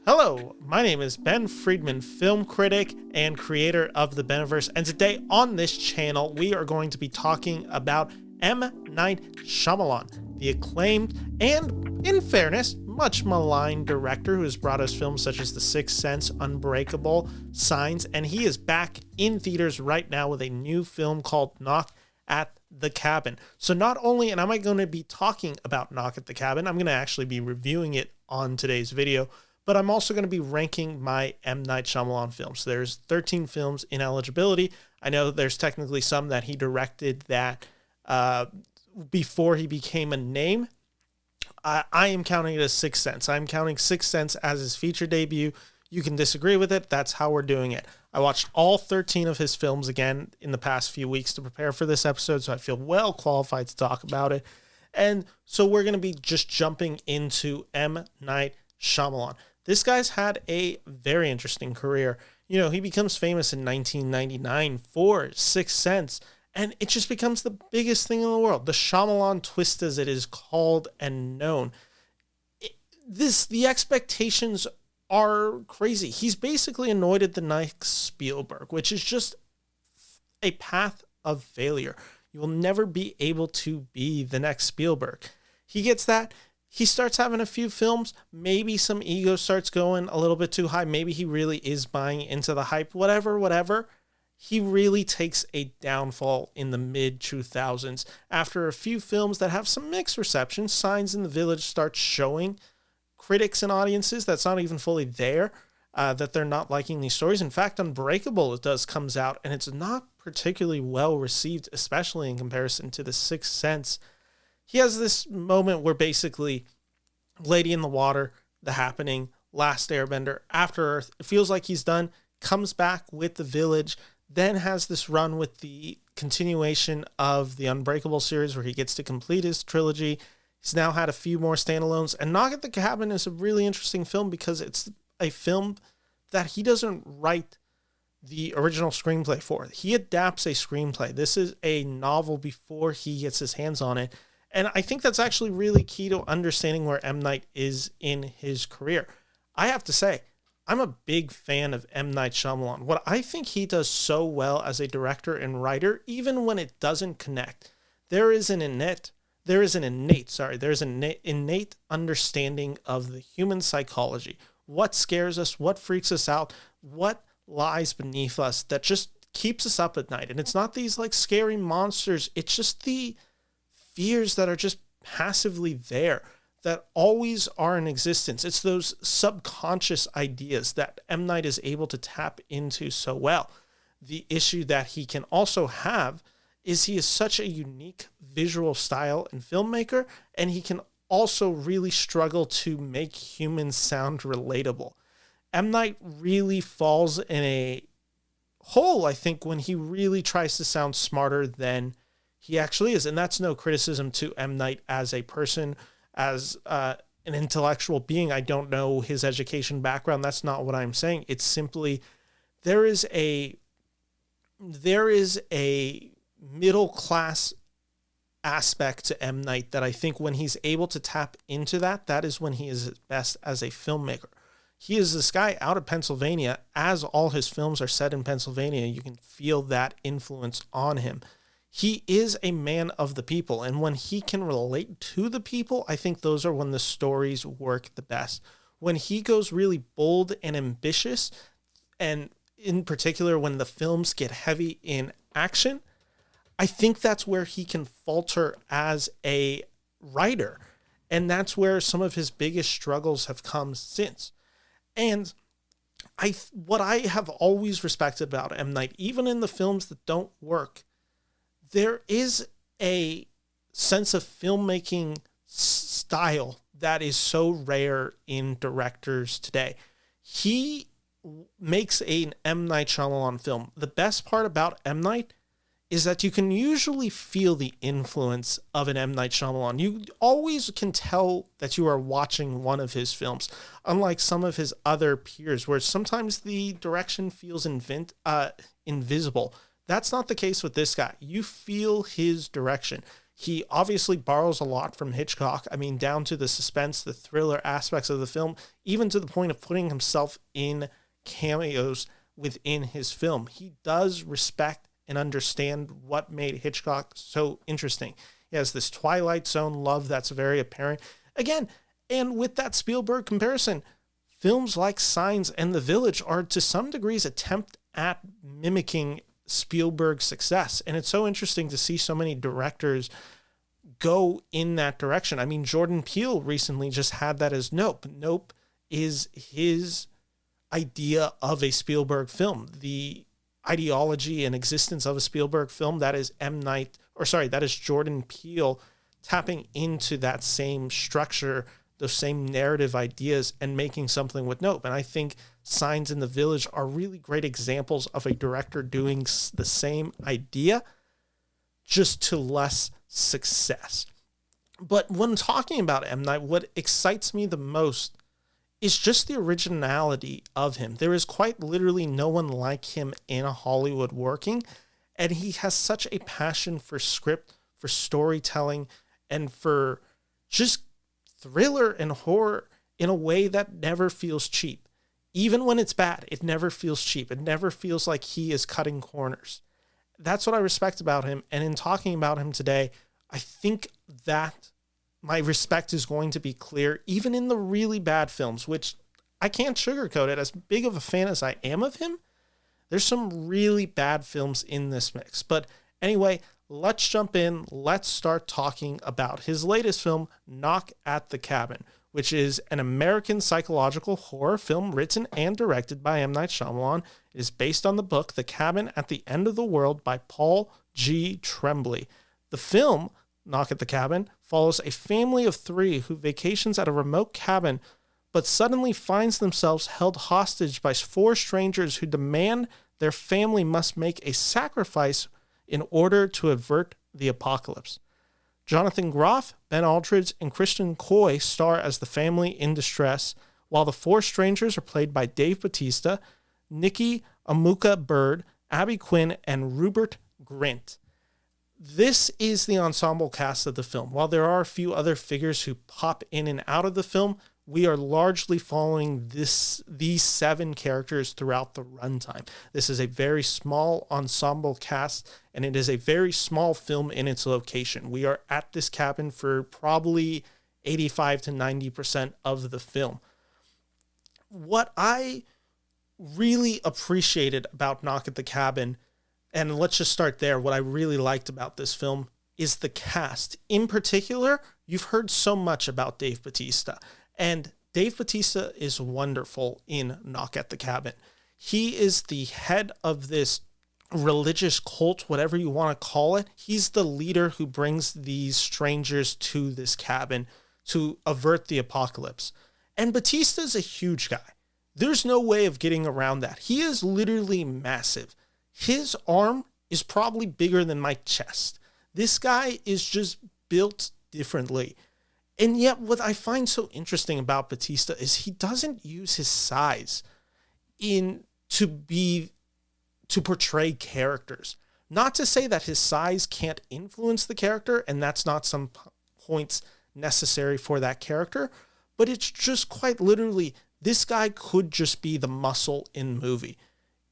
Hello, my name is Ben Friedman, film critic and creator of the Beniverse, and today on this channel we are going to be talking about M. Night Shyamalan, the acclaimed and, in fairness, much maligned director who has brought us films such as The Sixth Sense, Unbreakable, Signs, and he is back in theaters right now with a new film called Knock at the Cabin. So not only am I going to be talking about Knock at the Cabin, I'm going to actually be reviewing it on today's video, but I'm also going to be ranking my M. Night Shyamalan films. There's 13 films in eligibility. I know there's technically some that he directed that before he became a name. I am counting it as Sixth Sense. I'm counting Sixth Sense as his feature debut. You can disagree with it. That's how we're doing it. I watched all 13 of his films again in the past few weeks to prepare for this episode, so I feel well qualified to talk about it. And so we're going to be just jumping into M. Night Shyamalan. This guy's had a very interesting career. You know, he becomes famous in 1999 for Sixth Sense, and it just becomes the biggest thing in the world. The Shyamalan twist, as it is called and known. The expectations are crazy. He's basically anointed the next Spielberg, which is just a path of failure. You will never be able to be the next Spielberg. He gets that. He starts having a few films. Maybe some ego starts going a little bit too high. Maybe he really is buying into the hype. Whatever. He really takes a downfall in the mid-2000s. After a few films that have some mixed reception, Signs in the Village starts showing critics and audiences that's not even fully there, that they're not liking these stories. In fact, Unbreakable comes out, and it's not particularly well received, especially in comparison to The Sixth Sense. He has this moment where basically Lady in the Water, The Happening, Last Airbender, After Earth, it feels like he's done, comes back with The Village, then has this run with the continuation of the Unbreakable series where he gets to complete his trilogy. He's now had a few more standalones, and Knock at the Cabin is a really interesting film because it's a film that he doesn't write the original screenplay for. He adapts a screenplay. This is a novel before he gets his hands on it. And I think that's actually really key to understanding where M. Night is in his career. I have to say, I'm a big fan of M. Night Shyamalan. What I think he does so well as a director and writer, even when it doesn't connect, there's an innate understanding of the human psychology. What scares us, what freaks us out, what lies beneath us that just keeps us up at night. And it's not these like scary monsters. It's just the fears that are just passively there, that always are in existence. It's those subconscious ideas that M. Night is able to tap into so well. The issue that he can also have is he is such a unique visual style and filmmaker, and he can also really struggle to make humans sound relatable. M. Night really falls in a hole, I think, when he really tries to sound smarter than he actually is. And that's no criticism to M. Night as a person, as an intellectual being. I don't know his education background. That's not what I'm saying. It's simply there is a middle class aspect to M. Night that I think when he's able to tap into that is when he is at best as a filmmaker. He is this guy out of Pennsylvania. As all his films are set in Pennsylvania, you can feel that influence on him. He is a man of the people, and when he can relate to the people, I think those are when the stories work the best. When he goes really bold and ambitious, and in particular when the films get heavy in action, I think that's where he can falter as a writer, and that's where some of his biggest struggles have come since. And what I have always respected about M. Night, even in the films that don't work, there is a sense of filmmaking style that is so rare in directors today. He makes an M. Night Shyamalan film. The best part about M. Night is that you can usually feel the influence of an M. Night Shyamalan. You always can tell that you are watching one of his films, unlike some of his other peers, where sometimes the direction feels invisible. That's not the case with this guy. You feel his direction. He obviously borrows a lot from Hitchcock. I mean, down to the suspense, the thriller aspects of the film, even to the point of putting himself in cameos within his film. He does respect and understand what made Hitchcock so interesting. He has this Twilight Zone love that's very apparent. Again, and with that Spielberg comparison, films like Signs and The Village are to some degrees attempt at mimicking Spielberg's success. And it's so interesting to see so many directors go in that direction. I mean, Jordan Peele recently just had that as Nope. Nope is his idea of a Spielberg film. The ideology and existence of a Spielberg film, that is that is Jordan Peele tapping into that same structure, those same narrative ideas, and making something with Nope. And I think Signs in the Village are really great examples of a director doing the same idea, just to less success. But when talking about M. Night, what excites me the most is just the originality of him. There is quite literally no one like him in Hollywood working, and he has such a passion for script, for storytelling, and for just thriller and horror in a way that never feels cheap. Even when it's bad, it never feels cheap. It never feels like he is cutting corners. That's what I respect about him. And in talking about him today, I think that my respect is going to be clear, even in the really bad films, which I can't sugarcoat it. As big of a fan as I am of him, there's some really bad films in this mix. But anyway, let's jump in. Let's start talking about his latest film, Knock at the Cabin, which is an American psychological horror film written and directed by M. Night Shyamalan. It is based on the book The Cabin at the End of the World by Paul G. Tremblay. The film, Knock at the Cabin, follows a family of 3 who vacations at a remote cabin, but suddenly finds themselves held hostage by 4 strangers who demand their family must make a sacrifice in order to avert the apocalypse. Jonathan Groff, Ben Aldridge, and Christian Coy star as the family in distress, while the 4 strangers are played by Dave Bautista, Nikki Amuka Bird, Abby Quinn, and Rupert Grint. This is the ensemble cast of the film. While there are a few other figures who pop in and out of the film, we are largely following these 7 characters throughout the runtime. This is a very small ensemble cast, and it is a very small film in its location. We are at this cabin for probably 85 to 90% of the film. What I really appreciated about Knock at the Cabin, and let's just start there, what I really liked about this film is the cast. In particular, you've heard so much about Dave Bautista. And Dave Bautista is wonderful in Knock at the Cabin. He is the head of this religious cult, whatever you want to call it. He's the leader who brings these strangers to this cabin to avert the apocalypse. And Bautista is a huge guy. There's no way of getting around that. He is literally massive. His arm is probably bigger than my chest. This guy is just built differently. And yet what I find so interesting about Bautista is he doesn't use his size to portray characters. Not to say that his size can't influence the character, and that's not some points necessary for that character, but it's just quite literally, this guy could just be the muscle in the movie.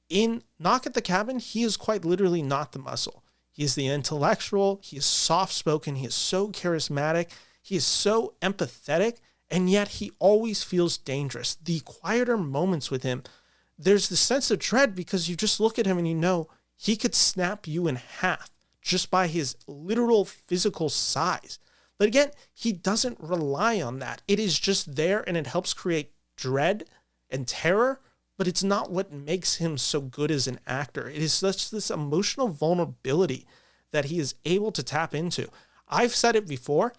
In Knock at the Cabin, he is quite literally not the muscle. He is the intellectual, he is soft-spoken, he is so charismatic, he is so empathetic, and yet he always feels dangerous. The quieter moments with him, there's this sense of dread because you just look at him and you know he could snap you in half just by his literal physical size. But again, he doesn't rely on that. It is just there and it helps create dread and terror, but it's not what makes him so good as an actor. It is just this emotional vulnerability that he is able to tap into. I've said it before,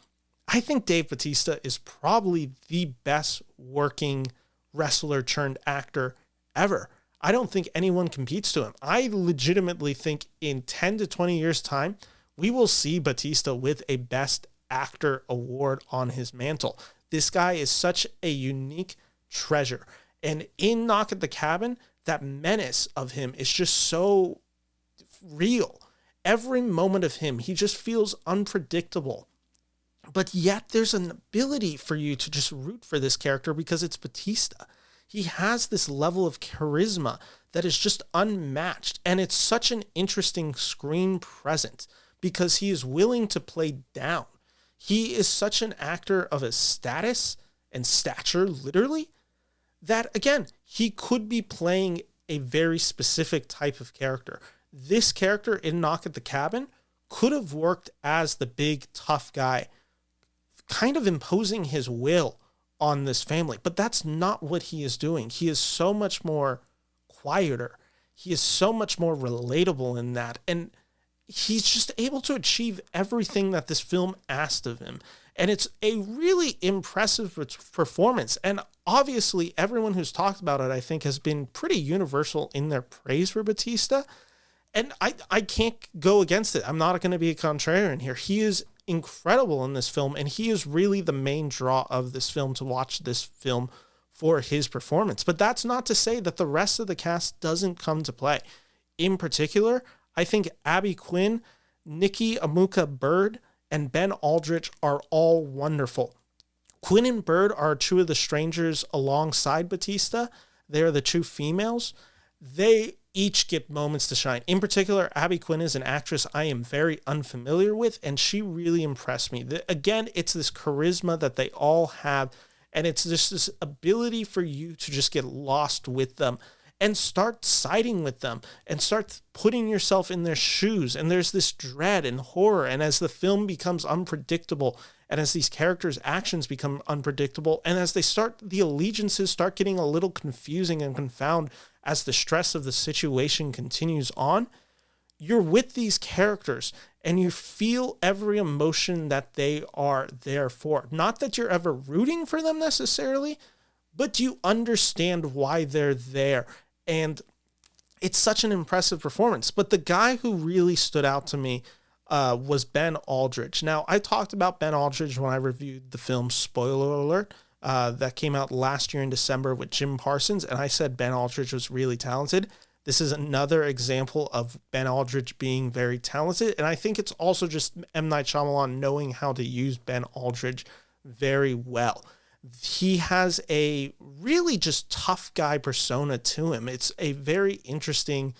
I think Dave Bautista is probably the best working wrestler turned actor ever. I don't think anyone competes to him. I legitimately think in 10 to 20 years' time, we will see Bautista with a Best Actor award on his mantle. This guy is such a unique treasure. And in Knock at the Cabin, that menace of him is just so real. Every moment of him, he just feels unpredictable. But yet there's an ability for you to just root for this character because it's Bautista. He has this level of charisma that is just unmatched. And it's such an interesting screen presence because he is willing to play down. He is such an actor of a status and stature, literally, that, again, he could be playing a very specific type of character. This character in Knock at the Cabin could have worked as the big, tough guy, kind of imposing his will on this family. But that's not what he is doing. He is so much more quieter. He is so much more relatable in that. And he's just able to achieve everything that this film asked of him. And it's a really impressive performance. And obviously, everyone who's talked about it, I think, has been pretty universal in their praise for Bautista. And I can't go against it. I'm not going to be a contrarian here. He is incredible in this film, and he is really the main draw of this film, to watch this film for his performance. But that's not to say that the rest of the cast doesn't come to play. In particular, I think Abby Quinn, Nikki Amuka Bird, and Ben Aldridge are all wonderful. Quinn and Bird are two of the strangers alongside Bautista. They are the two females. They each get moments to shine. In particular, Abby Quinn is an actress I am very unfamiliar with, and she really impressed me. Again, it's this charisma that they all have, and it's just this ability for you to just get lost with them and start siding with them and start putting yourself in their shoes. And there's this dread and horror. And as the film becomes unpredictable, and as these characters' actions become unpredictable, and as the allegiances start getting a little confusing and confound as the stress of the situation continues on, you're with these characters and you feel every emotion that they are there for. Not that you're ever rooting for them necessarily, but you understand why they're there. And it's such an impressive performance. But the guy who really stood out to me was Ben Aldridge. Now, I talked about Ben Aldridge when I reviewed the film, spoiler alert, that came out last year in December with Jim Parsons, and I said Ben Aldridge was really talented. This is another example of Ben Aldridge being very talented, and I think it's also just M. Night Shyamalan knowing how to use Ben Aldridge very well. He has a really just tough guy persona to him. It's a very interesting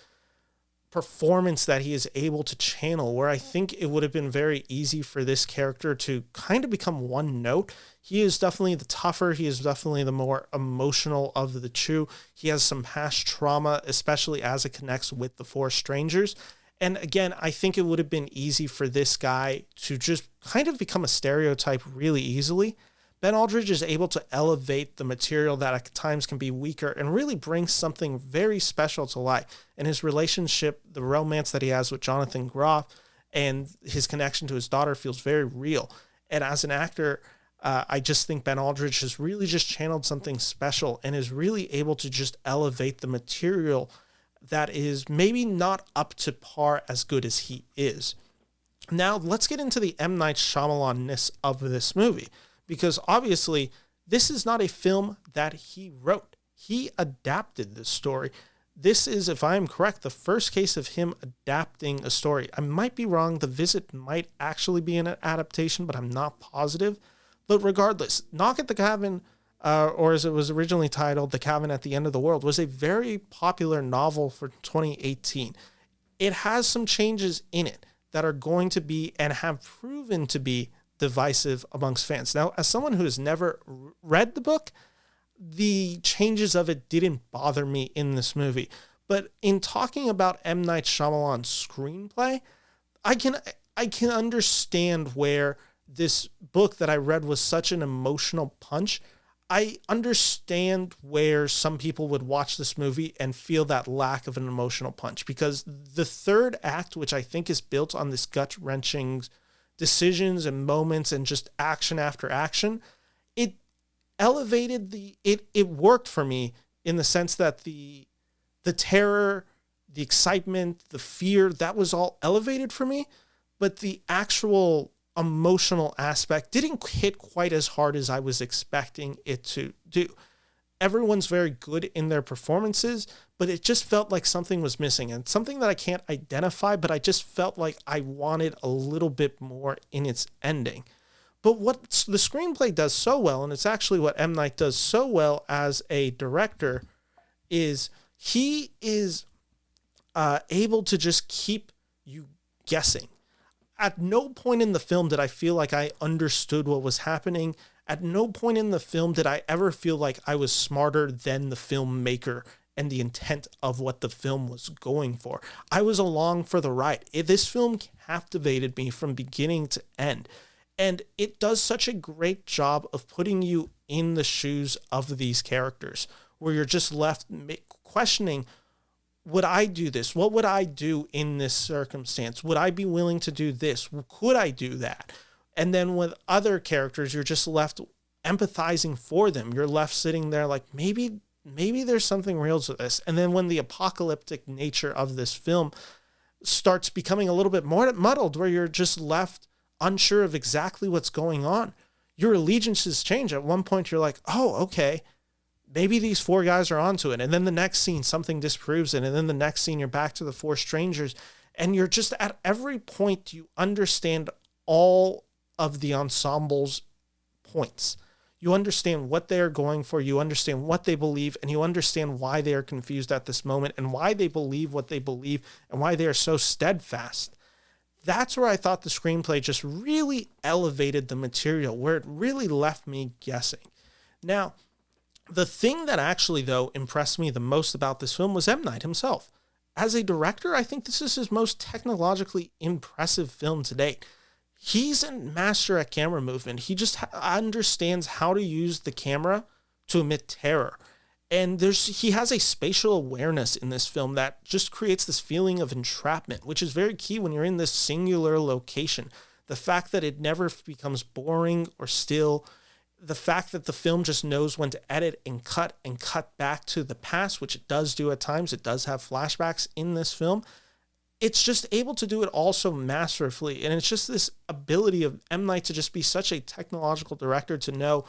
performance that he is able to channel, where I think it would have been very easy for this character to kind of become one note. He is definitely the tougher. He is definitely the more emotional of the two. He has some past trauma, especially as it connects with the four strangers. And again, I think it would have been easy for this guy to just kind of become a stereotype really easily. Ben Aldridge is able to elevate the material that at times can be weaker and really bring something very special to life. And his relationship, the romance that he has with Jonathan Groff and his connection to his daughter feels very real. And as an actor, I just think Ben Aldridge has really just channeled something special and is really able to just elevate the material that is maybe not up to par as good as he is. Now, let's get into the M. Night Shyamalan-ness of this movie. Because obviously, this is not a film that he wrote. He adapted this story. This is, if I am correct, the first case of him adapting a story. I might be wrong. The Visit might actually be an adaptation, but I'm not positive. But regardless, Knock at the Cabin, or as it was originally titled, The Cabin at the End of the World, was a very popular novel for 2018. It has some changes in it that are going to be and have proven to be divisive amongst fans. Now, as someone who has never read the book, the changes of it didn't bother me in this movie. But in talking about M. Night Shyamalan's screenplay, I can understand where this book that I read was such an emotional punch. I understand where some people would watch this movie and feel that lack of an emotional punch, because the third act, which I think is built on this gut-wrenching decisions and moments and just action after action, it elevated it worked for me in the sense that the terror, the excitement, the fear, that was all elevated for me, but the actual emotional aspect didn't hit quite as hard as I was expecting it to do. everyone's very good in their performances, but it just felt like something was missing, and something that I can't identify, but I just felt like I wanted a little bit more in its ending. But what the screenplay does so well, and it's actually what M. Night does so well as a director, is he is able to just keep you guessing. At no point in the film did I feel like I understood what was happening. At no point in the film did I ever feel like I was smarter than the filmmaker and the intent of what the film was going for. I was along for the ride. This film captivated me from beginning to end. And it does such a great job of putting you in the shoes of these characters, where you're just left questioning, would I do this? What would I do in this circumstance? Would I be willing to do this? Could I do that? And then with other characters, you're just left empathizing for them. You're left sitting there like, maybe there's something real to this. And then when the apocalyptic nature of this film starts becoming a little bit more muddled, where you're just left unsure of exactly what's going on, your allegiances change. At one point, you're like, oh, okay, maybe these four guys are onto it. And then the next scene, something disproves it. And then the next scene, you're back to the four strangers. And you're just at every point, you understand all of the ensemble's points. You understand what they are going for. You understand what they believe, and you understand why they are confused at this moment and why they believe what they believe and why they are so steadfast. That's where I thought the screenplay just really elevated the material, where it really left me guessing. Now, the thing that actually, though, impressed me the most about this film was M. Night himself. As a director, I think this is his most technologically impressive film to date. He's a master at camera movement. He just understands how to use the camera to emit terror. And he has a spatial awareness in this film that just creates this feeling of entrapment, which is very key when you're in this singular location. The fact that it never becomes boring or still, the fact that the film just knows when to edit and cut back to the past, which it does do at times. It does have flashbacks in this film. It's just able to do it also masterfully. And it's just this ability of M. Night to just be such a technological director to know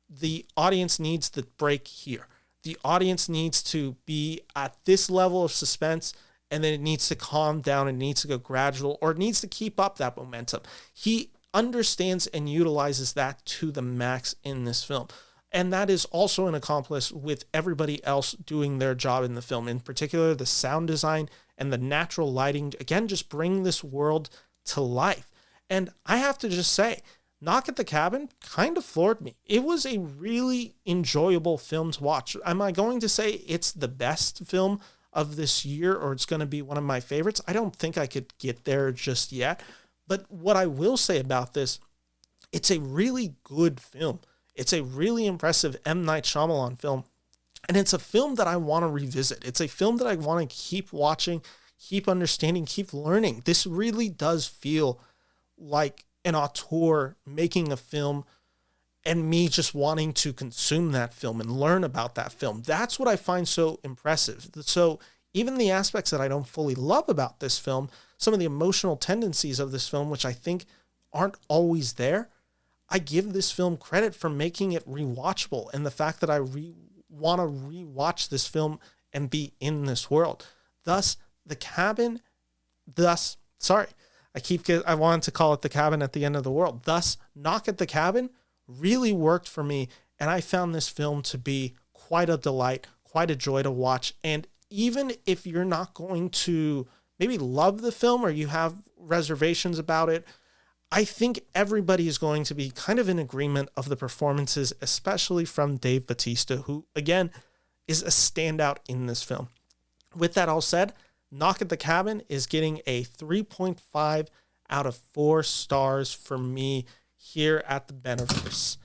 the audience needs the break here. The audience needs to be at this level of suspense, and then it needs to calm down and needs to go gradual, or it needs to keep up that momentum. He understands and utilizes that to the max in this film. And that is also an accomplice with everybody else doing their job in the film. In particular, the sound design and the natural lighting, again, just bring this world to life. And I have to just say, Knock at the Cabin kind of floored me. It was a really enjoyable film to watch. Am I going to say it's the best film of this year, or it's going to be one of my favorites? I don't think I could get there just yet. But what I will say about this, it's a really good film. It's a really impressive M. Night Shyamalan film. And it's a film that I want to revisit. It's a film that I want to keep watching, keep understanding, keep learning. This really does feel like an auteur making a film and me just wanting to consume that film and learn about that film. That's what I find so impressive. So even the aspects that I don't fully love about this film, some of the emotional tendencies of this film, which I think aren't always there, I give this film credit for making it rewatchable, and the fact that I want to rewatch this film and be in this world. Thus, I wanted to call it The Cabin at the End of the World. Thus, Knock at the Cabin really worked for me, and I found this film to be quite a delight, quite a joy to watch. And even if you're not going to maybe love the film or you have reservations about it, I think everybody is going to be kind of in agreement of the performances, especially from Dave Bautista, who, again, is a standout in this film. With that all said, Knock at the Cabin is getting a 3.5 out of 4 stars for me here at the Beneverse.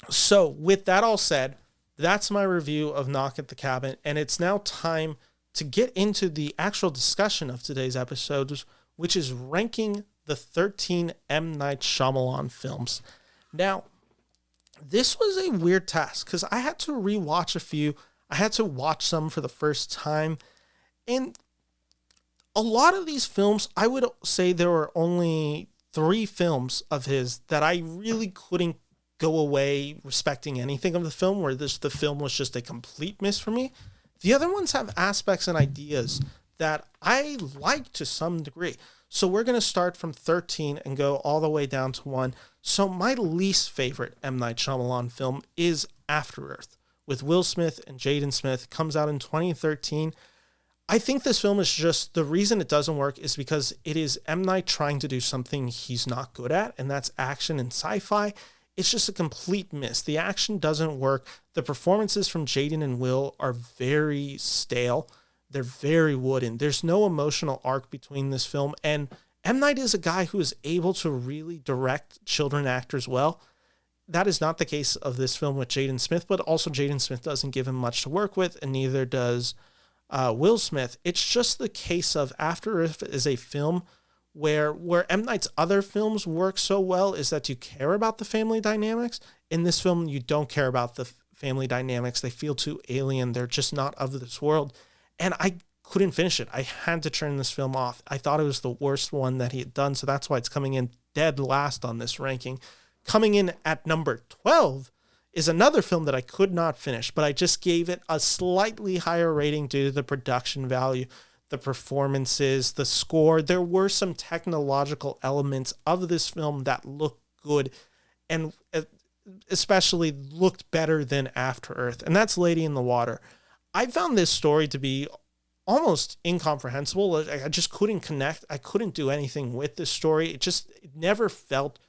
So with that all said, that's my review of Knock at the Cabin, and it's now time to get into the actual discussion of today's episode, which is ranking the 13 M. Night Shyamalan films. Now, this was a weird task because I had to rewatch a few. I had to watch some for the first time. And a lot of these films, I would say there were only 3 films of his that I really couldn't go away respecting anything of the film, where the film was just a complete miss for me. The other ones have aspects and ideas that I like to some degree. So we're going to start from 13 and go all the way down to 1. So my least favorite M. Night Shyamalan film is After Earth with Will Smith and Jaden Smith. It comes out in 2013. I think this film is just, the reason it doesn't work is because it is M. Night trying to do something he's not good at, and that's action and sci-fi. It's just a complete miss. The action doesn't work. The performances from Jaden and Will are very stale. They're very wooden. There's no emotional arc between this film. And M. Night is a guy who is able to really direct children actors well. That is not the case of this film with Jaden Smith, but also Jaden Smith doesn't give him much to work with, and neither does Will Smith. It's just the case of After Earth is a film where M. Night's other films work so well is that you care about the family dynamics. In this film, you don't care about the family dynamics. They feel too alien. They're just not of this world. And I couldn't finish it. I had to turn this film off. I thought it was the worst one that he had done, so that's why it's coming in dead last on this ranking. Coming in at number 12 is another film that I could not finish, but I just gave it a slightly higher rating due to the production value, the performances, the score. There were some technological elements of this film that looked good and especially looked better than After Earth, and that's Lady in the Water. I found this story to be almost incomprehensible. I just couldn't connect. I couldn't do anything with this story. It never felt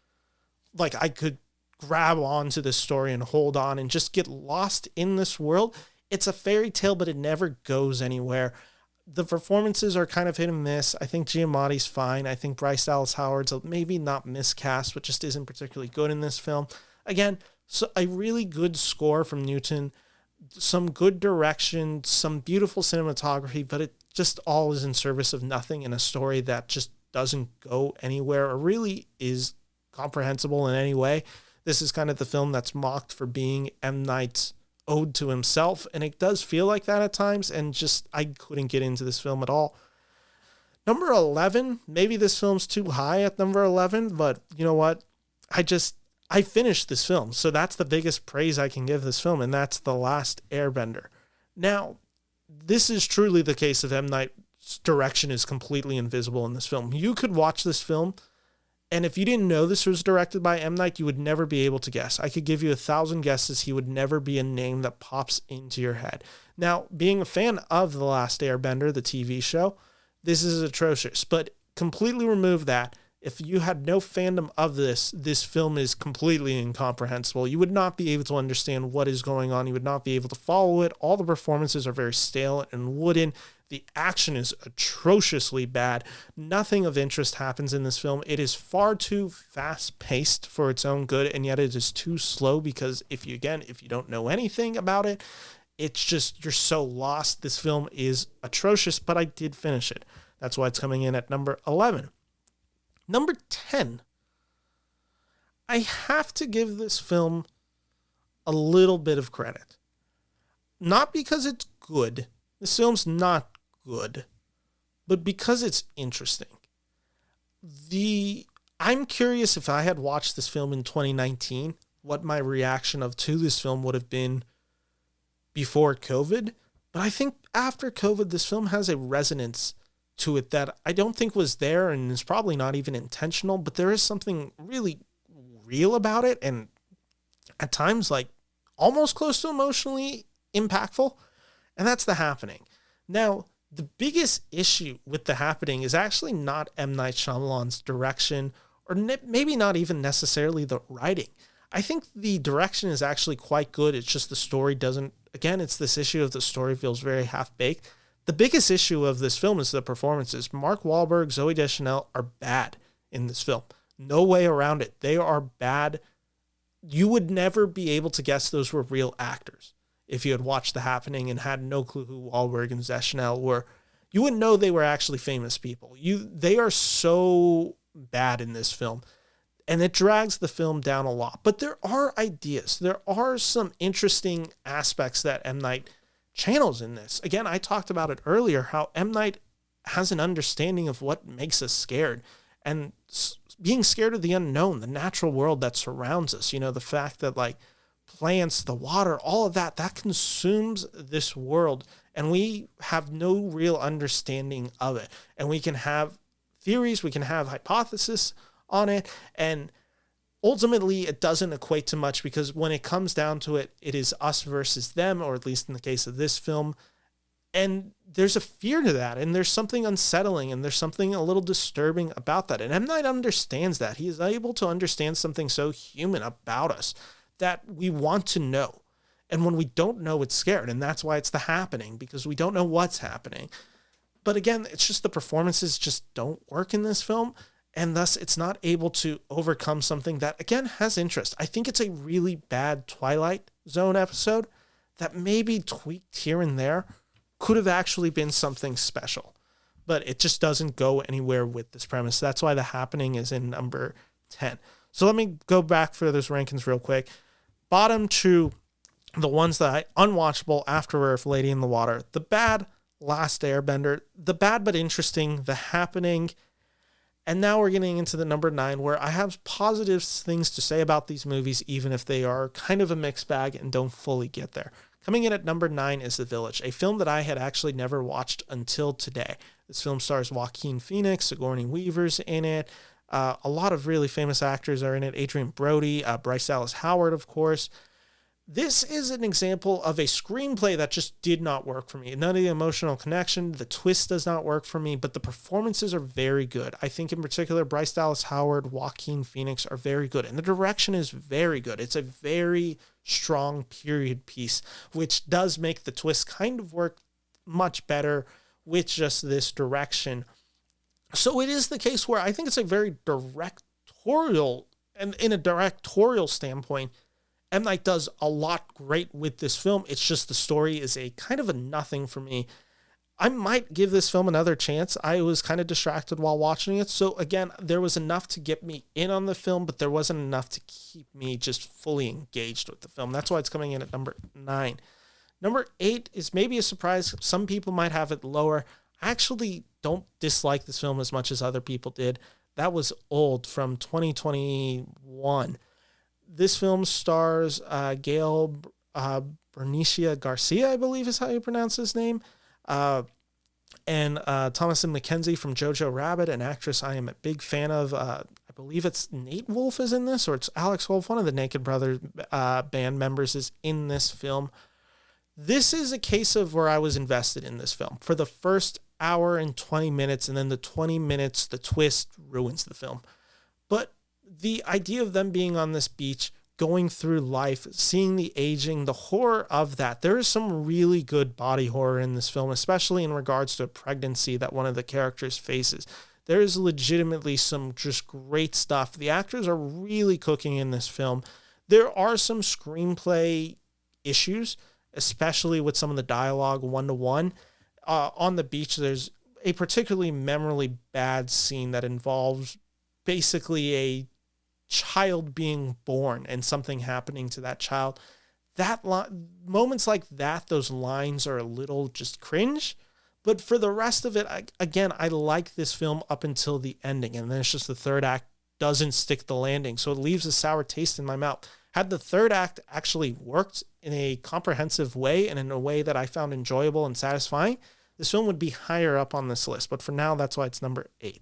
like I could grab onto this story and hold on and just get lost in this world. It's a fairy tale, but it never goes anywhere. The performances are kind of hit and miss. I think Giamatti's fine. I think Bryce Dallas Howard's maybe not miscast, but just isn't particularly good in this film. Again, so a really good score from Newton, some good direction, some beautiful cinematography, but it just all is in service of nothing in a story that just doesn't go anywhere or really is comprehensible in any way. This is kind of the film that's mocked for being M. Night's ode to himself, and it does feel like that at times, and just I couldn't get into this film at all. Number 11, maybe this film's too high at number 11, but you know what? I finished this film, so that's the biggest praise I can give this film, and that's The Last Airbender. Now, this is truly the case of M. Night's direction is completely invisible in this film. You could watch this film, and if you didn't know this was directed by M. Night, you would never be able to guess. I could give you 1,000 guesses. He would never be a name that pops into your head. Now, being a fan of The Last Airbender, the TV show, this is atrocious, but completely remove that. If you had no fandom of this film is completely incomprehensible. You would not be able to understand what is going on. You would not be able to follow it. All the performances are very stale and wooden. The action is atrociously bad. Nothing of interest happens in this film. It is far too fast-paced for its own good, and yet it is too slow because if you don't know anything about it, it's just, you're so lost. This film is atrocious, but I did finish it. That's why it's coming in at number 11. Number 10, I have to give this film a little bit of credit. Not because it's good. This film's not good, but because it's interesting. I'm curious if I had watched this film in 2019, what my reaction to this film would have been before COVID. But I think after COVID, this film has a resonance to it that I don't think was there and is probably not even intentional, but there is something really real about it and at times like almost close to emotionally impactful, and that's The Happening. Now, the biggest issue with The Happening is actually not M. Night Shyamalan's direction or maybe not even necessarily the writing. I think the direction is actually quite good. It's just the story doesn't, again, it's this issue of the story feels very half-baked. The biggest issue of this film is the performances. Mark Wahlberg, Zooey Deschanel are bad in this film. No way around it. They are bad. You would never be able to guess those were real actors if you had watched The Happening and had no clue who Wahlberg and Deschanel were. You wouldn't know they were actually famous people. They are so bad in this film, and it drags the film down a lot. But there are ideas. There are some interesting aspects that M. Night channels in this. Again, I talked about it earlier, how M. Night has an understanding of what makes us scared. and being scared of the unknown, the natural world that surrounds us. The fact that like plants, the water, all of that consumes this world, and we have no real understanding of it. And we can have theories, we can have hypotheses on it, and ultimately it doesn't equate to much, because when it comes down to it, it is us versus them, or at least in the case of this film. And there's a fear to that, and there's something unsettling, and there's something a little disturbing about that. And M. Night understands that. He is able to understand something so human about us that we want to know. And when we don't know, it's scared. And that's why it's The Happening, because we don't know what's happening. But again, it's just the performances just don't work in this film. And thus, it's not able to overcome something that, again, has interest. I think it's a really bad Twilight Zone episode that maybe tweaked here and there could have actually been something special. But it just doesn't go anywhere with this premise. That's why The Happening is in number 10. So let me go back for those rankings real quick. Bottom two, the ones that unwatchable: After Earth, Lady in the Water, The Bad, Last Airbender, The Bad but Interesting, The Happening. And now we're getting into the number 9, where I have positive things to say about these movies, even if they are kind of a mixed bag and don't fully get there. Coming in at number 9 is The Village, a film that I had actually never watched until today. This film stars Joaquin Phoenix, Sigourney Weaver's in it. A lot of really famous actors are in it. Adrian Brody, Bryce Dallas Howard, of course. This is an example of a screenplay that just did not work for me. None of the emotional connection, the twist does not work for me, but the performances are very good. I think in particular, Bryce Dallas Howard, Joaquin Phoenix are very good, and the direction is very good. It's a very strong period piece, which does make the twist kind of work much better with just this direction. So it is the case where I think it's a very directorial, and in a directorial standpoint, M. Night does a lot great with this film. It's just the story is a kind of a nothing for me. I might give this film another chance. I was kind of distracted while watching it. So again, there was enough to get me in on the film, but there wasn't enough to keep me just fully engaged with the film. That's why it's coming in at number 9. Number 8 is maybe a surprise. Some people might have it lower. I actually don't dislike this film as much as other people did. That was Old from 2021. This film stars Gail Bernicia Garcia, I believe is how you pronounce his name, and Thomasin McKenzie from Jojo Rabbit, an actress I am a big fan of. I believe it's Nate Wolf is in this, or it's Alex Wolf, one of the Naked Brothers band members is in this film. This is a case of where I was invested in this film for the first hour and 20 minutes, and then the 20 minutes, the twist ruins the film. But the idea of them being on this beach, going through life, seeing the aging, the horror of that. There is some really good body horror in this film, especially in regards to a pregnancy that one of the characters faces. There is legitimately some just great stuff. The actors are really cooking in this film. There are some screenplay issues, especially with some of the dialogue one-to-one. On the beach, there's a particularly memorably bad scene that involves basically a child being born and something happening to that child. Moments like that, those lines are a little just cringe. But for the rest of it, I like this film up until the ending. And then it's just the third act doesn't stick the landing. So it leaves a sour taste in my mouth. Had the third act actually worked in a comprehensive way and in a way that I found enjoyable and satisfying, this film would be higher up on this list. But for now, that's why it's number 8.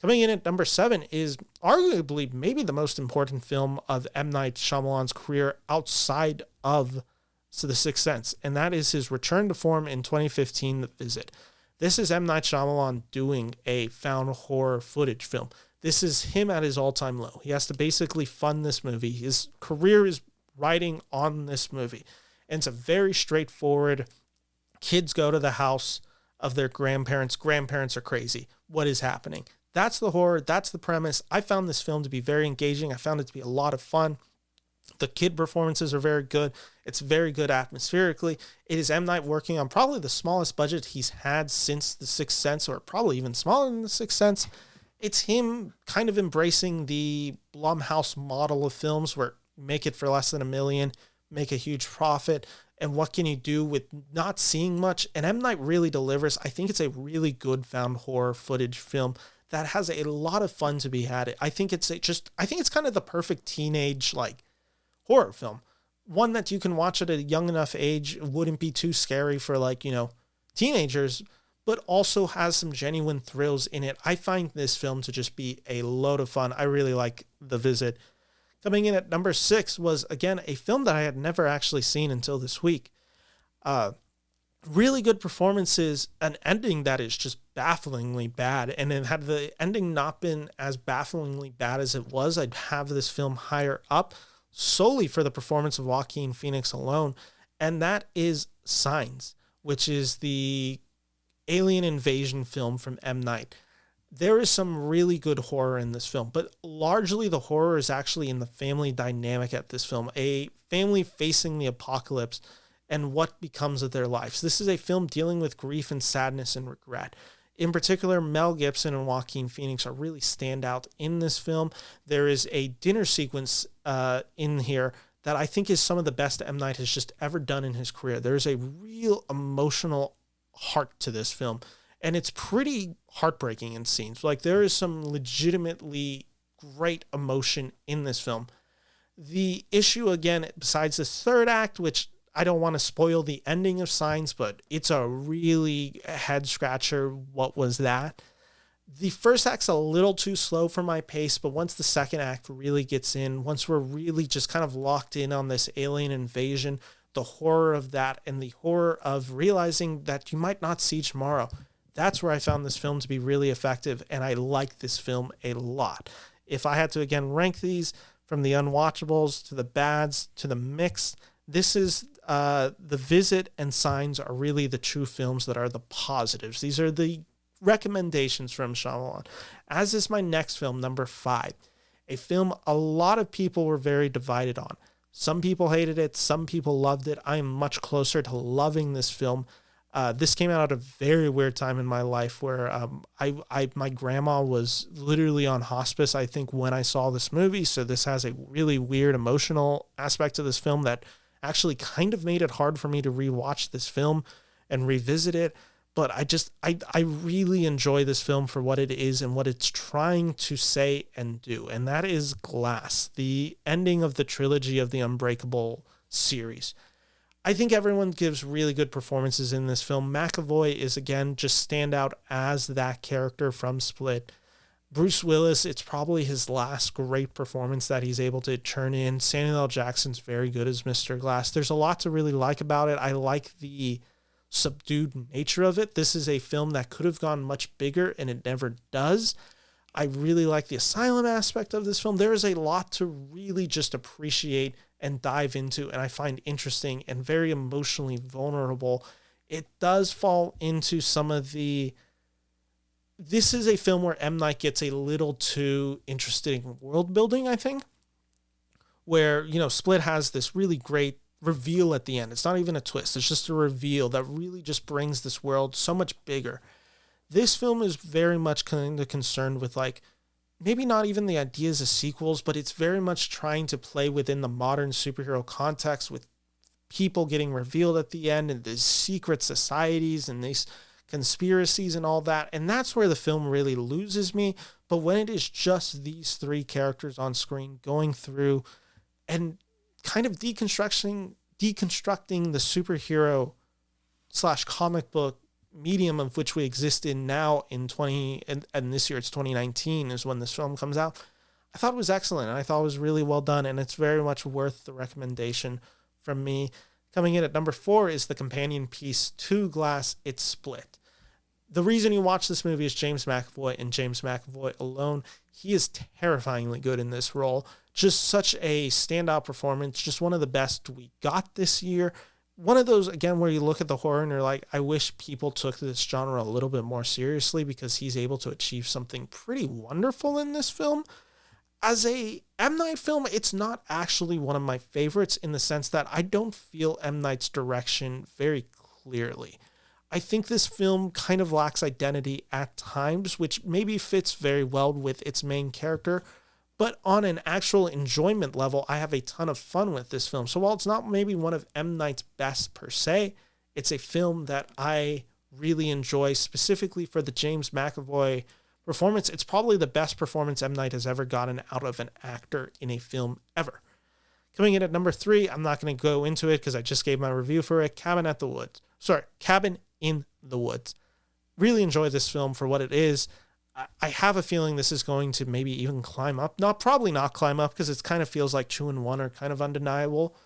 Coming in at number 7 is arguably maybe the most important film of M. Night Shyamalan's career outside of The Sixth Sense, and that is his return to form in 2015, The Visit. This is M. Night Shyamalan doing a found horror footage film. This is him at his all-time low. He has to basically fund this movie. His career is riding on this movie, and it's a very straightforward, kids go to the house of their grandparents. Grandparents are crazy. What is happening? That's the horror. That's the premise. I found this film to be very engaging. I found it to be a lot of fun. The kid performances are very good. It's very good atmospherically. It is M. Night working on probably the smallest budget he's had since The Sixth Sense, or probably even smaller than The Sixth Sense. It's him kind of embracing the Blumhouse model of films where you make it for less than $1 million, make a huge profit, and what can you do with not seeing much? And M. Night really delivers. I think it's a really good found horror footage film that has a lot of fun to be had. I think it's kind of the perfect teenage like horror film. One that you can watch at a young enough age, wouldn't be too scary for like, teenagers, but also has some genuine thrills in it. I find this film to just be a load of fun. I really like The Visit. Coming in at number 6 was, again, a film that I had never actually seen until this week. Really good performances, an ending that is just bafflingly bad. And then had the ending not been as bafflingly bad as it was, I'd have this film higher up solely for the performance of Joaquin Phoenix alone. And that is Signs, which is the alien invasion film from M. Night. There is some really good horror in this film, but largely the horror is actually in the family dynamic at this film. A family facing the apocalypse and what becomes of their lives. This is a film dealing with grief and sadness and regret. In particular, Mel Gibson and Joaquin Phoenix are really stand out in this film. There is a dinner sequence in here that I think is some of the best M. Night has just ever done in his career. There's a real emotional heart to this film, and it's pretty heartbreaking in scenes. Like, there is some legitimately great emotion in this film. The issue, again, besides the third act, which I don't want to spoil the ending of Signs, but it's a really head scratcher. What was that? The first act's a little too slow for my pace, but once the second act really gets in, once we're really just kind of locked in on this alien invasion, the horror of that and the horror of realizing that you might not see tomorrow, that's where I found this film to be really effective, and I like this film a lot. If I had to, again, rank these from the unwatchables to the bads to the mixed, this is The Visit and Signs are really the true films that are the positives. These are the recommendations from Shyamalan. As is my next film, number 5, a film a lot of people were very divided on. Some people hated it. Some people loved it. I am much closer to loving this film. This came out at a very weird time in my life where my grandma was literally on hospice, I think, when I saw this movie. So this has a really weird emotional aspect to this film that actually kind of made it hard for me to rewatch this film and revisit it. But I really enjoy this film for what it is and what it's trying to say and do. And that is Glass, the ending of the trilogy of the Unbreakable series. I think everyone gives really good performances in this film. McAvoy is, again, just stand out as that character from Split. Bruce Willis, it's probably his last great performance that he's able to turn in. Samuel L. Jackson's very good as Mr. Glass. There's a lot to really like about it. I like the subdued nature of it. This is a film that could have gone much bigger, and it never does. I really like the asylum aspect of this film. There is a lot to really just appreciate and dive into, and I find interesting and very emotionally vulnerable. It does fall into some of the... This is a film where M. Night gets a little too interested in world building, I think, where, Split has this really great reveal at the end. It's not even a twist. It's just a reveal that really just brings this world so much bigger. This film is very much kind of concerned with, like, maybe not even the ideas of sequels, but it's very much trying to play within the modern superhero context with people getting revealed at the end and these secret societies and these conspiracies and all that. And that's where the film really loses me. But when it is just these three characters on screen going through and kind of deconstructing the superhero / comic book medium of which we exist in now in and this year it's 2019 is when this film comes out, I thought it was excellent, and I thought it was really well done, and it's very much worth the recommendation from me. Coming in at number 4 is the companion piece to Glass, It's Split. The reason you watch this movie is James McAvoy, and James McAvoy alone. He is terrifyingly good in this role. Just such a standout performance, just one of the best we got this year. One of those, again, where you look at the horror and you're like, I wish people took this genre a little bit more seriously, because he's able to achieve something pretty wonderful in this film. As a M. Night film, it's not actually one of my favorites in the sense that I don't feel M. Night's direction very clearly. I think this film kind of lacks identity at times, which maybe fits very well with its main character. But on an actual enjoyment level, I have a ton of fun with this film. So while it's not maybe one of M. Night's best per se, it's a film that I really enjoy, specifically for the James McAvoy performance. It's probably the best performance M. Night has ever gotten out of an actor in a film ever. Coming in at number 3, I'm not going to go into it because I just gave my review for it. Cabin in the Woods. Really enjoy this film for what it is. I have a feeling this is going to maybe even climb up. Probably not climb up because it kind of feels like 2 and 1 are kind of undeniable.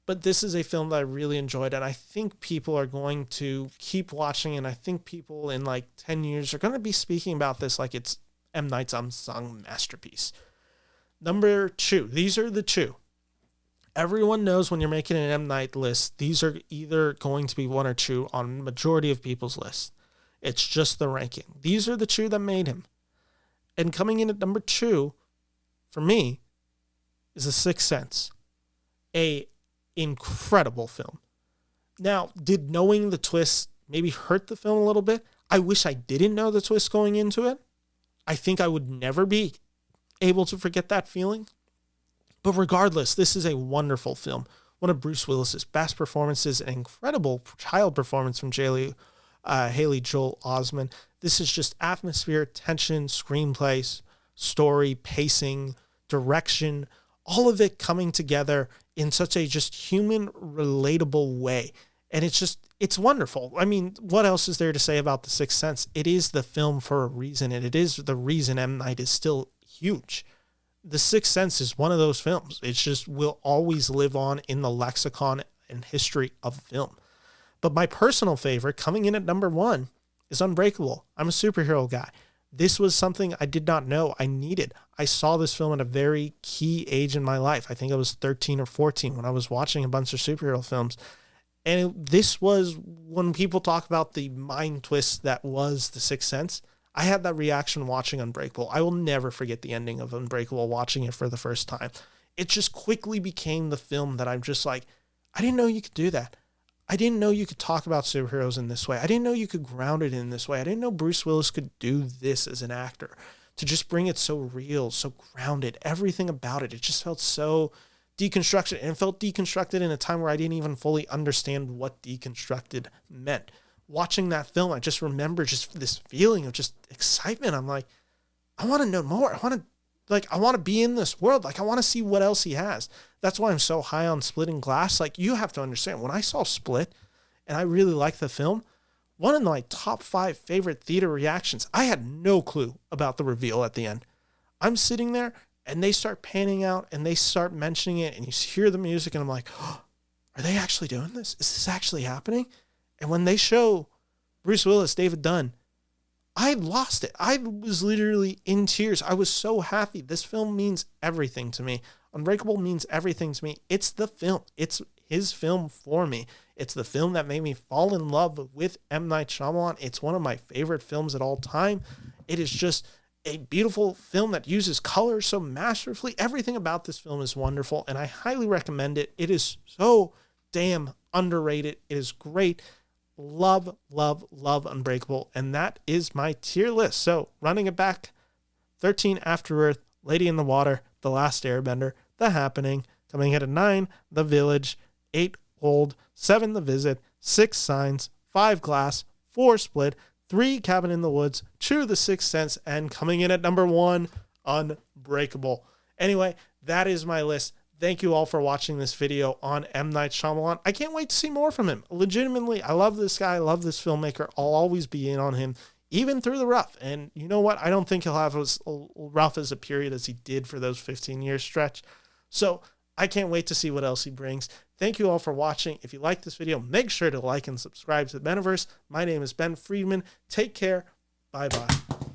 But this is a film that I really enjoyed, and I think people are going to keep watching, and I think people in like 10 years are going to be speaking about this like it's M. Night's unsung masterpiece. Number 2. These are the 2. Everyone knows when you're making an M. Night list, these are either going to be 1 or 2 on majority of people's lists. It's just the ranking. These are the 2 that made him. And coming in at number 2, for me, is The Sixth Sense. A incredible film. Now, did knowing the twist maybe hurt the film a little bit? I wish I didn't know the twist going into it. I think I would never be able to forget that feeling. But regardless, this is a wonderful film. One of Bruce Willis's best performances, an incredible child performance from Haley Joel Osment. This is just atmosphere, tension, screenplay, story, pacing, direction, all of it coming together in such a just human, relatable way. And it's wonderful. I mean, what else is there to say about The Sixth Sense? It is the film for a reason, and it is the reason M. Night is still huge. The Sixth Sense is one of those films. It just will always live on in the lexicon and history of film. But my personal favorite, coming in at number 1, is Unbreakable. I'm a superhero guy. This was something I did not know I needed. I saw this film at a very key age in my life. I think I was 13 or 14 when I was watching a bunch of superhero films. And this was when people talk about the mind twist that was The Sixth Sense. I had that reaction watching Unbreakable. I will never forget the ending of Unbreakable watching it for the first time. It just quickly became the film that I'm just like, I didn't know you could do that. I didn't know you could talk about superheroes in this way. I didn't know you could ground it in this way. I didn't know Bruce Willis could do this as an actor, to just bring it so real, so grounded, everything about it. It just felt so deconstructed, and it felt deconstructed in a time where I didn't even fully understand what deconstructed meant. Watching that film, I just remember just this feeling of just excitement. I'm like, I want to know more. I want to be in this world. Like, I want to see what else he has. That's why I'm so high on Splitting Glass. Like, you have to understand, when I saw Split and I really liked the film, one of my top 5 favorite theater reactions, I had no clue about the reveal at the end. I'm sitting there and they start panning out and they start mentioning it and you hear the music and I'm like, oh, are they actually doing this? Is this actually happening? And when they show Bruce Willis, David Dunn, I lost it. I was literally in tears. I was so happy. This film means everything to me. Unbreakable means everything to me. It's the film. It's his film for me. It's the film that made me fall in love with M. Night Shyamalan. It's one of my favorite films at all time. It is just a beautiful film that uses color so masterfully. Everything about this film is wonderful, and I highly recommend it. It is so damn underrated. It is great. Love, love, love Unbreakable. And that is my tier list. So running it back, 13 After Earth, Lady in the Water, The Last Airbender, The Happening, coming in at 9, The Village, 8, Old, 7, The Visit, 6, Signs, 5, Glass, 4, Split, 3, Cabin in the Woods, 2, The Sixth Sense, and coming in at number 1, Unbreakable. Anyway, that is my list. Thank you all for watching this video on M. Night Shyamalan. I can't wait to see more from him. Legitimately, I love this guy. I love this filmmaker. I'll always be in on him, even through the rough. And you know what? I don't think he'll have as rough as a period as he did for those 15-year stretch. So I can't wait to see what else he brings. Thank you all for watching. If you like this video, make sure to like and subscribe to the Beniverse. My name is Ben Friedman. Take care. Bye-bye.